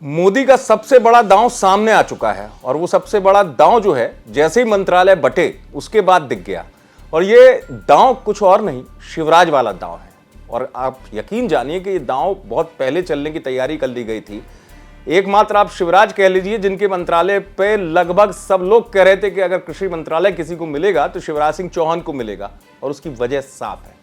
मोदी का सबसे बड़ा दांव सामने आ चुका है और वो सबसे बड़ा दांव जो है जैसे ही मंत्रालय बटे उसके बाद दिख गया। और ये दांव कुछ और नहीं, शिवराज वाला दांव है। और आप यकीन जानिए कि ये दांव बहुत पहले चलने की तैयारी कर ली गई थी। एकमात्र आप शिवराज कह लीजिए जिनके मंत्रालय पे लगभग सब लोग कह रहे थे कि अगर कृषि मंत्रालय किसी को मिलेगा तो शिवराज सिंह चौहान को मिलेगा। और उसकी वजह साफ है,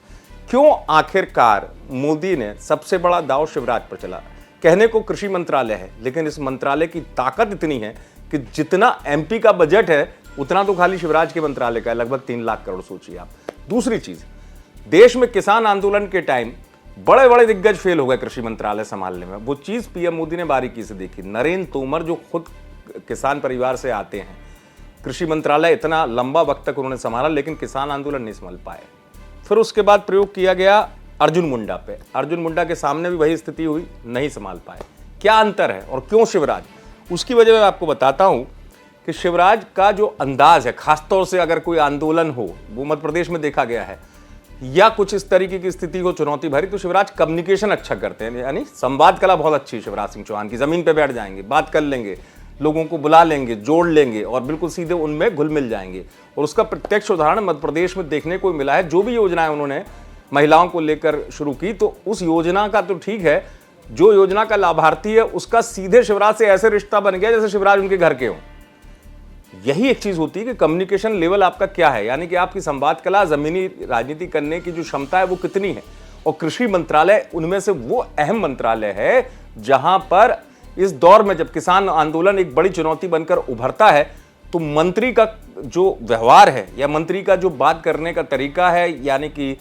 क्यों आखिरकार मोदी ने सबसे बड़ा दांव शिवराज पर चला। कहने को कृषि मंत्रालय है, लेकिन इस मंत्रालय की ताकत इतनी है कि जितना एमपी का बजट है उतना तो खाली शिवराज के मंत्रालय का है, लगभग 3 लाख करोड़। सोचिए आप। दूसरी चीज, देश में किसान आंदोलन के टाइम बड़े बड़े दिग्गज फेल हो गए कृषि मंत्रालय संभालने में। वो चीज पीएम मोदी ने बारीकी से देखी। नरेंद्र तोमर जो खुद किसान परिवार से आते हैं, कृषि मंत्रालय इतना लंबा वक्त तक उन्होंने संभाला, लेकिन किसान आंदोलन नहीं संभाल पाए। फिर उसके बाद प्रयोग किया गया अर्जुन मुंडा पे। अर्जुन मुंडा के सामने भी वही स्थिति हुई, नहीं संभाल पाए। क्या अंतर है और क्यों शिवराज? उसकी वजह मैं आपको बताता हूं कि शिवराज का जो अंदाज है, खासतौर से अगर कोई आंदोलन हो, वो मध्य प्रदेश में देखा गया है, या कुछ इस तरीके की स्थिति को चुनौती भरी, तो शिवराज कम्युनिकेशन अच्छा करते हैं। यानी संवाद कला बहुत अच्छी है शिवराज सिंह चौहान की। जमीन पे बैठ जाएंगे, बात कर लेंगे, लोगों को बुला लेंगे, जोड़ लेंगे और बिल्कुल सीधे उनमें घुल मिल जाएंगे। और उसका प्रत्यक्ष उदाहरण मध्य प्रदेश में देखने को मिला है। जो भी योजनाएं उन्होंने महिलाओं को लेकर शुरू की, तो उस योजना का तो ठीक है, जो योजना का लाभार्थी है उसका सीधे शिवराज से ऐसे रिश्ता बन गया जैसे शिवराज उनके घर के हों। यही एक चीज होती है कि कम्युनिकेशन लेवल आपका क्या है, यानी कि आपकी संवाद कला, जमीनी राजनीति करने की जो क्षमता है वो कितनी है। और कृषि मंत्रालय उनमें से वो अहम मंत्रालय है जहां पर इस दौर में जब किसान आंदोलन एक बड़ी चुनौती बनकर उभरता है, तो मंत्री का जो व्यवहार है या मंत्री का जो बात करने का तरीका है, यानी कि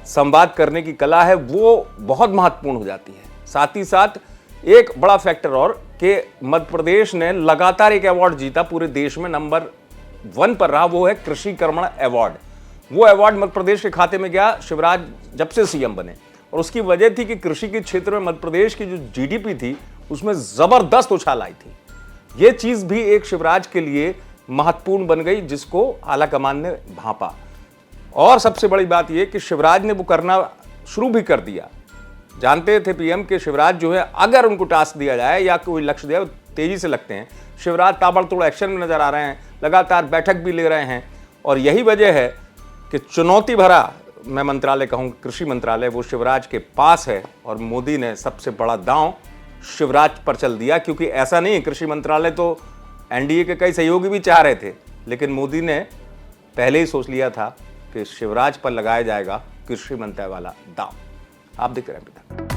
संवाद करने की कला है, वो बहुत महत्वपूर्ण हो जाती है। साथ ही साथ एक बड़ा फैक्टर और कि मध्य प्रदेश ने लगातार एक अवार्ड जीता, पूरे देश में नंबर 1 पर रहा, वो है कृषि कर्मण अवार्ड। वो अवार्ड मध्य प्रदेश के खाते में गया शिवराज जब से सीएम बने। और उसकी वजह थी कि कृषि के क्षेत्र में मध्य प्रदेश की जो जीडीपी थी उसमें जबरदस्त उछाल आई थी। ये चीज भी एक शिवराज के लिए महत्वपूर्ण बन गई, जिसको आला कमान ने भांपा। और सबसे बड़ी बात यह कि शिवराज ने वो करना शुरू भी कर दिया। जानते थे पीएम के शिवराज जो है, अगर उनको टास्क दिया जाए या कोई लक्ष्य दिया, तेजी से लगते हैं। शिवराज ताबड़तोड़ एक्शन में नजर आ रहे हैं, लगातार बैठक भी ले रहे हैं। और यही वजह है कि चुनौती भरा, मैं मंत्रालय कहूँ कृषि मंत्रालय, वो शिवराज के पास है। और मोदी ने सबसे बड़ा दांव शिवराज पर चल दिया, क्योंकि ऐसा नहीं, कृषि मंत्रालय तो एनडीए के कई सहयोगी भी चाह रहे थे, लेकिन मोदी ने पहले ही सोच लिया था कि शिवराज पर लगाया जाएगा कृषि मंत्रालय वाला दांव। आप देख रहे हैं।